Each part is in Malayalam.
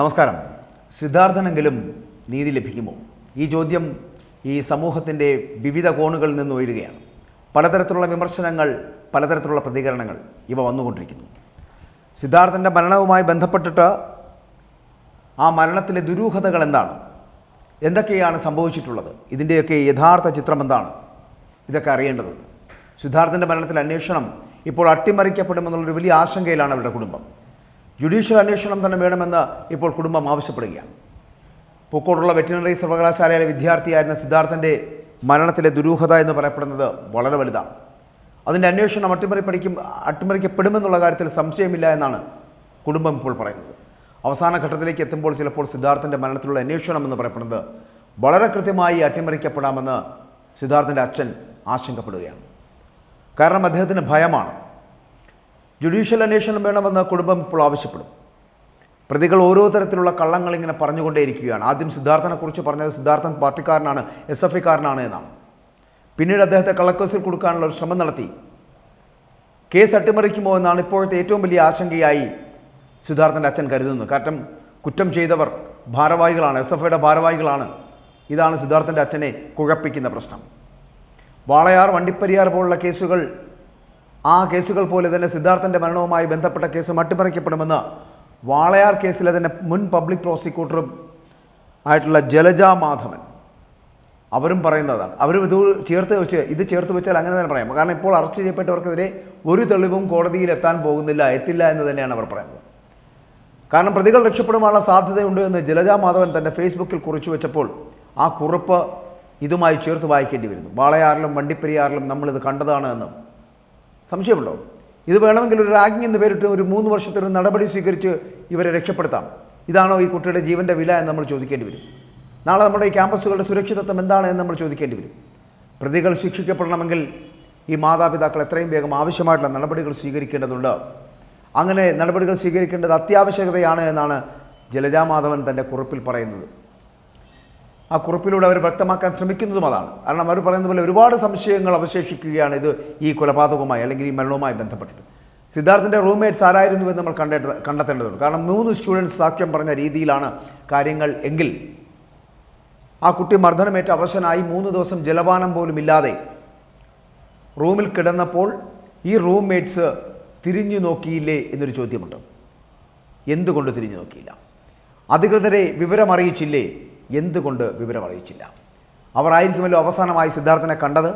നമസ്കാരം. സിദ്ധാർത്ഥനെങ്കിലും നീതി ലഭിക്കുമോ? ഈ ചോദ്യം ഈ സമൂഹത്തിൻ്റെ വിവിധ കോണുകളിൽ നിന്ന് ഉയരുകയാണ്. പലതരത്തിലുള്ള വിമർശനങ്ങൾ, പലതരത്തിലുള്ള പ്രതികരണങ്ങൾ ഇവ വന്നുകൊണ്ടിരിക്കുന്നു. സിദ്ധാർത്ഥൻ്റെ മരണവുമായി ബന്ധപ്പെട്ടിട്ട് ആ മരണത്തിലെ ദുരൂഹതകൾ എന്താണ്, എന്തൊക്കെയാണ് സംഭവിച്ചിട്ടുള്ളത്, ഇതിൻ്റെയൊക്കെ യഥാർത്ഥ ചിത്രം എന്താണ്, ഇതൊക്കെ അറിയേണ്ടതുണ്ട്. സിദ്ധാർത്ഥൻ്റെ മരണത്തിലെ അന്വേഷണം ഇപ്പോൾ അട്ടിമറിക്കപ്പെടുമെന്നുള്ളൊരു വലിയ ആശങ്കയിലാണ് അവരുടെ കുടുംബം. ജുഡീഷ്യൽ അന്വേഷണം തന്നെ വേണമെന്ന് ഇപ്പോൾ കുടുംബം ആവശ്യപ്പെടുകയാണ്. പൂക്കോടുള്ള വെറ്റിനറി സർവകലാശാലയിലെ വിദ്യാർത്ഥിയായിരുന്ന സിദ്ധാർത്ഥൻ്റെ മരണത്തിലെ ദുരൂഹത എന്ന് പറയപ്പെടുന്നത് വളരെ വലുതാണ്. അതിൻ്റെ അന്വേഷണം അട്ടിമറിക്കപ്പെടുമെന്നുള്ള കാര്യത്തിൽ സംശയമില്ല എന്നാണ് കുടുംബം ഇപ്പോൾ പറയുന്നത്. അവസാന ഘട്ടത്തിലേക്ക് എത്തുമ്പോൾ ചിലപ്പോൾ സിദ്ധാർത്ഥൻ്റെ മരണത്തിലുള്ള അന്വേഷണം എന്ന് പറയപ്പെടുന്നത് വളരെ കൃത്യമായി അട്ടിമറിക്കപ്പെടാമെന്ന് സിദ്ധാർത്ഥൻ്റെ അച്ഛൻ ആശങ്കപ്പെടുകയാണ്. കാരണം അദ്ദേഹത്തിന് ഭയമാണ്. ജുഡീഷ്യൽ അന്വേഷണം വേണമെന്ന് കുടുംബം ഇപ്പോൾ ആവശ്യപ്പെടും. പ്രതികൾ ഓരോ തരത്തിലുള്ള കള്ളങ്ങൾ ഇങ്ങനെ പറഞ്ഞുകൊണ്ടേയിരിക്കുകയാണ്. ആദ്യം സിദ്ധാർത്ഥനെക്കുറിച്ച് പറഞ്ഞത് സിദ്ധാർത്ഥൻ പാർട്ടിക്കാരനാണ്, SFIക്കാരനാണ് എന്നാണ്. പിന്നീട് അദ്ദേഹത്തെ കള്ളക്കേസിൽ കൊടുക്കാനുള്ള ഒരു ശ്രമം നടത്തി. കേസ് അട്ടിമറിക്കുമോ എന്നാണ് ഇപ്പോഴത്തെ ഏറ്റവും വലിയ ആശങ്കയായി സിദ്ധാർത്ഥൻ്റെ അച്ഛൻ കരുതുന്നത്. കാരണം കുറ്റം ചെയ്തവർ ഭാരവാഹികളാണ്, SFIയുടെ ഭാരവാഹികളാണ്. ഇതാണ് സിദ്ധാർത്ഥൻ്റെ അച്ഛനെ കുഴപ്പിക്കുന്ന പ്രശ്നം. വാളയാർ, വണ്ടിപ്പെരിയാർ പോലുള്ള കേസുകൾ, ആ കേസുകൾ പോലെ തന്നെ സിദ്ധാർത്ഥൻ്റെ മരണവുമായി ബന്ധപ്പെട്ട കേസും അട്ടിമറിക്കപ്പെടുമെന്ന് വാളയാർ കേസിലെ തന്നെ മുൻ പബ്ലിക് പ്രോസിക്യൂട്ടറും ആയിട്ടുള്ള ജലജ മാധവൻ അവരും പറയുന്നതാണ്. അവരും ഇത് ചേർത്ത് വെച്ചാൽ അങ്ങനെ തന്നെ പറയാം. കാരണം ഇപ്പോൾ അറസ്റ്റ് ചെയ്യപ്പെട്ടവർക്കെതിരെ ഒരു തെളിവും കോടതിയിൽ എത്തില്ല എന്ന് തന്നെയാണ് അവർ പറയുന്നത്. കാരണം പ്രതികൾ രക്ഷപ്പെടുവാനുള്ള സാധ്യതയുണ്ട് എന്ന് ജലജ മാധവൻ തൻ്റെ ഫേസ്ബുക്കിൽ കുറിച്ചു വെച്ചപ്പോൾ ആ കുറിപ്പ് ഇതുമായി ചേർത്ത് വായിക്കേണ്ടി വരുന്നു. വാളയാറിലും വണ്ടിപ്പെരിയാറിലും നമ്മളിത് കണ്ടതാണ് എന്ന് സംശയമുണ്ടോ? ഇത് വേണമെങ്കിൽ ഒരു റാഗിംഗ് എന്ന് പേരിട്ട് ഒരു 3 വർഷത്തെ ഒരു നടപടി സ്വീകരിച്ച് ഇവരെ രക്ഷപ്പെടുത്താം. ഇതാണോ ഈ കുട്ടിയുടെ ജീവൻ്റെ വില എന്ന് നമ്മൾ ചോദിക്കേണ്ടി വരും. നാളെ നമ്മുടെ ഈ ക്യാമ്പസുകളുടെ സുരക്ഷിതത്വം എന്താണ് എന്ന് നമ്മൾ ചോദിക്കേണ്ടി വരും. പ്രതികൾ ശിക്ഷിക്കപ്പെടണമെങ്കിൽ ഈ മാതാപിതാക്കൾ എത്രയും വേഗം ആവശ്യമായിട്ടുള്ള നടപടികൾ സ്വീകരിക്കേണ്ടതുണ്ട്. അങ്ങനെ നടപടികൾ സ്വീകരിക്കേണ്ടത് അത്യാവശ്യകതയാണ് എന്നാണ് ജലജ മാധവൻ തൻ്റെ കുറിപ്പിൽ പറയുന്നത്. ആ കുറിപ്പിലൂടെ അവർ വ്യക്തമാക്കാൻ ശ്രമിക്കുന്നതും അതാണ്. കാരണം അവർ പറയുന്ന പോലെ ഒരുപാട് സംശയങ്ങൾ അവശേഷിക്കുകയാണ് ഇത് ഈ കൊലപാതകവുമായി അല്ലെങ്കിൽ ഈ മരണവുമായി ബന്ധപ്പെട്ടിട്ട്. സിദ്ധാർത്ഥൻ്റെ റൂംമേറ്റ്സ് ആരായിരുന്നു എന്ന് നമ്മൾ കണ്ടെത്തേണ്ടതുണ്ട്. കാരണം 3 സ്റ്റുഡൻസ് സാക്ഷ്യം പറഞ്ഞ രീതിയിലാണ് കാര്യങ്ങൾ എങ്കിൽ ആ കുട്ടി മർദ്ദനമേറ്റ അവശനായി 3 ദിവസം ജലപാനം പോലും ഇല്ലാതെ റൂമിൽ കിടന്നപ്പോൾ ഈ റൂംമേറ്റ്സ് തിരിഞ്ഞു നോക്കിയില്ലേ എന്നൊരു ചോദ്യമുണ്ട്. എന്തുകൊണ്ട് തിരിഞ്ഞു നോക്കിയില്ല? അധികൃതരെ വിവരമറിയിച്ചില്ലേ? എന്തുകൊണ്ട് വിവരമറിയിച്ചില്ല? അവരായിരിക്കുമല്ലോ അവസാനമായി സിദ്ധാർത്ഥനെ കണ്ടത്.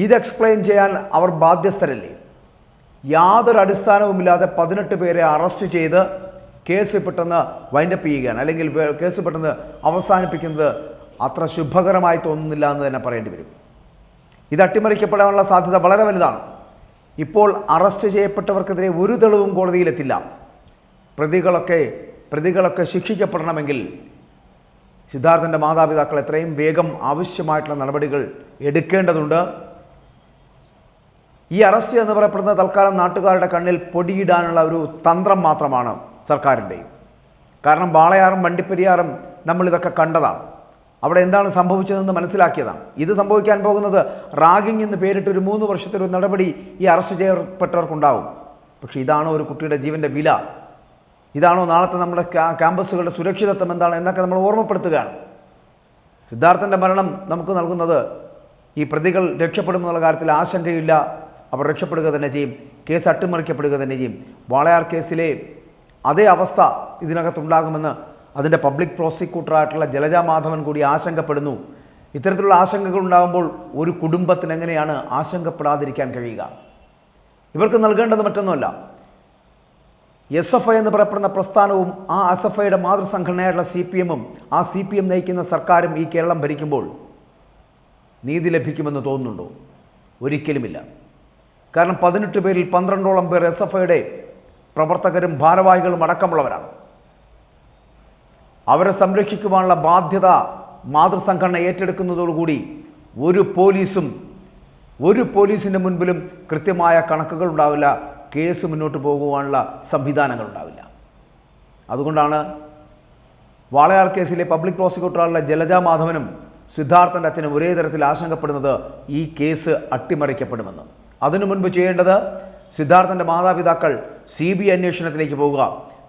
ഇത് എക്സ്പ്ലെയിൻ ചെയ്യാൻ അവർ ബാധ്യസ്ഥരല്ലേ? യാതൊരു അടിസ്ഥാനവുമില്ലാതെ 18 പേരെ അറസ്റ്റ് ചെയ്ത് കേസ് പെട്ടെന്ന് വൈൻഡപ്പ് ചെയ്യുകയാണ്, അല്ലെങ്കിൽ കേസ് പെട്ടെന്ന് അവസാനിപ്പിക്കുന്നത് അത്ര ശുഭകരമായി തോന്നുന്നില്ല എന്ന് തന്നെ പറയേണ്ടി വരും. ഇത് അട്ടിമറിക്കപ്പെടാനുള്ള സാധ്യത വളരെ വലുതാണ്. ഇപ്പോൾ അറസ്റ്റ് ചെയ്യപ്പെട്ടവർക്കെതിരെ ഒരു തെളിവും കോടതിയിലെത്തില്ല. പ്രതികളൊക്കെ ശിക്ഷിക്കപ്പെടണമെങ്കിൽ സിദ്ധാർത്ഥൻ്റെ മാതാപിതാക്കൾ എത്രയും വേഗം ആവശ്യമായിട്ടുള്ള നടപടികൾ എടുക്കേണ്ടതുണ്ട്. ഈ അറസ്റ്റ് എന്ന് പറയപ്പെടുന്ന തൽക്കാലം നാട്ടുകാരുടെ കണ്ണിൽ പൊടിയിടാനുള്ള ഒരു തന്ത്രം മാത്രമാണ് സർക്കാരിൻ്റെയും. കാരണം വാളയാറും വണ്ടിപ്പെരിയാറും നമ്മളിതൊക്കെ കണ്ടതാണ്. അവിടെ എന്താണ് സംഭവിച്ചതെന്ന് മനസ്സിലാക്കിയതാണ്. ഇത് സംഭവിക്കാൻ പോകുന്നത് റാഗിംഗ് എന്ന് പേരിട്ട് ഒരു 3 വർഷത്തെ ഒരു നടപടി ഈ അറസ്റ്റ് ചെയ്യപ്പെട്ടവർക്കുണ്ടാവും. പക്ഷേ ഇതാണോ ഒരു കുട്ടിയുടെ ജീവൻ്റെ വില? ഇതാണോ നാളത്തെ നമ്മുടെ ക്യാമ്പസുകളുടെ സുരക്ഷിതത്വം എന്താണ് എന്നൊക്കെ നമ്മൾ ഓർമ്മപ്പെടുത്തുകയാണ്. സിദ്ധാർത്ഥൻ്റെ മരണം നമുക്ക് നൽകുന്നത് ഈ പ്രതികൾ രക്ഷപ്പെടുമെന്നുള്ള കാര്യത്തിൽ ആശങ്കയില്ല. അവർ രക്ഷപ്പെടുക തന്നെ ചെയ്യും. കേസ് അട്ടിമറിക്കപ്പെടുക തന്നെ ചെയ്യും. വാളയാർ കേസിലെ അതേ അവസ്ഥ ഇതിനകത്തുണ്ടാകുമെന്ന് അതിൻ്റെ പബ്ലിക് പ്രോസിക്യൂട്ടറായിട്ടുള്ള ജലജ മാധവൻ കൂടി ആശങ്കപ്പെടുന്നു. ഇത്തരത്തിലുള്ള ആശങ്കകൾ ഉണ്ടാകുമ്പോൾ ഒരു കുടുംബത്തിന് എങ്ങനെയാണ് ആശങ്കപ്പെടാതിരിക്കാൻ കഴിയുക? ഇവർക്ക് നൽകേണ്ടത് മറ്റൊന്നുമല്ല. SFI എന്ന് പറയപ്പെടുന്ന പ്രസ്ഥാനവും ആ SFIയുടെ മാതൃസംഘടനയായിട്ടുള്ള CPM-ഉം ആ CPM നയിക്കുന്ന സർക്കാരും ഈ കേരളം ഭരിക്കുമ്പോൾ നീതി ലഭിക്കുമെന്ന് തോന്നുന്നുണ്ടോ? ഒരിക്കലുമില്ല. കാരണം 18 പേരിൽ 12ഓളം പേർ SFIയുടെ പ്രവർത്തകരും ഭാരവാഹികളും അടക്കമുള്ളവരാണ്. അവരെ സംരക്ഷിക്കുവാനുള്ള ബാധ്യത മാതൃസംഘടന ഏറ്റെടുക്കുന്നതോടുകൂടി ഒരു പോലീസിൻ്റെ മുൻപിലും കൃത്യമായ കണക്കുകൾ ഉണ്ടാവില്ല, കേസ് മുന്നോട്ട് പോകുവാനുള്ള സംവിധാനങ്ങൾ ഉണ്ടാവില്ല. അതുകൊണ്ടാണ് വാളയാർ കേസിലെ പബ്ലിക് പ്രോസിക്യൂട്ടറായുള്ള ജലജ മാധവനും സിദ്ധാർത്ഥൻ്റെ അച്ഛനും ഒരേ തരത്തിൽ ആശങ്കപ്പെടുന്നത് ഈ കേസ് അട്ടിമറിക്കപ്പെടുമെന്ന്. അതിനു മുൻപ് ചെയ്യേണ്ടത് സിദ്ധാർത്ഥൻ്റെ മാതാപിതാക്കൾ CBI അന്വേഷണത്തിലേക്ക് പോവുക.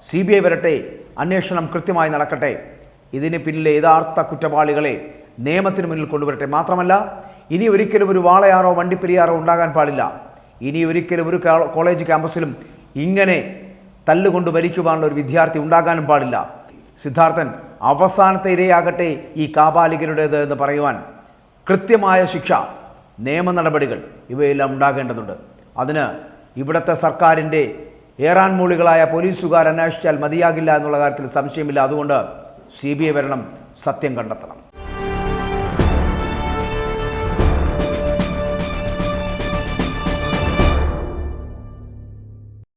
CBI വരട്ടെ, അന്വേഷണം കൃത്യമായി നടക്കട്ടെ, ഇതിന് പിന്നിലെ യഥാർത്ഥ കുറ്റവാളികളെ നിയമത്തിന് മുന്നിൽ കൊണ്ടുവരട്ടെ. മാത്രമല്ല, ഇനി ഒരിക്കലും ഒരു വാളയാറോ വണ്ടിപ്പെരിയാറോ ഉണ്ടാകാൻ പാടില്ല. ഇനി ഒരിക്കലും ഒരു കോളേജ് ക്യാമ്പസിലും ഇങ്ങനെ തല്ലുകൊണ്ട് വലിക്കുവാനുള്ള ഒരു വിദ്യാർത്ഥി ഉണ്ടാകാനും പാടില്ല. സിദ്ധാർത്ഥൻ അവസാനത്തെ ഇരയാകട്ടെ ഈ കാപാലികരുടേത് എന്ന് പറയുവാൻ കൃത്യമായ ശിക്ഷ, നിയമ നടപടികൾ ഇവയെല്ലാം ഉണ്ടാകേണ്ടതുണ്ട്. അതിന് ഇവിടുത്തെ സർക്കാരിൻ്റെ ഏറാൻ മൂളികളായ പോലീസുകാർ അന്വേഷിച്ചാൽ മതിയാകില്ല എന്നുള്ള കാര്യത്തിൽ സംശയമില്ല. അതുകൊണ്ട് CBI വരണം, സത്യം കണ്ടെത്തണം.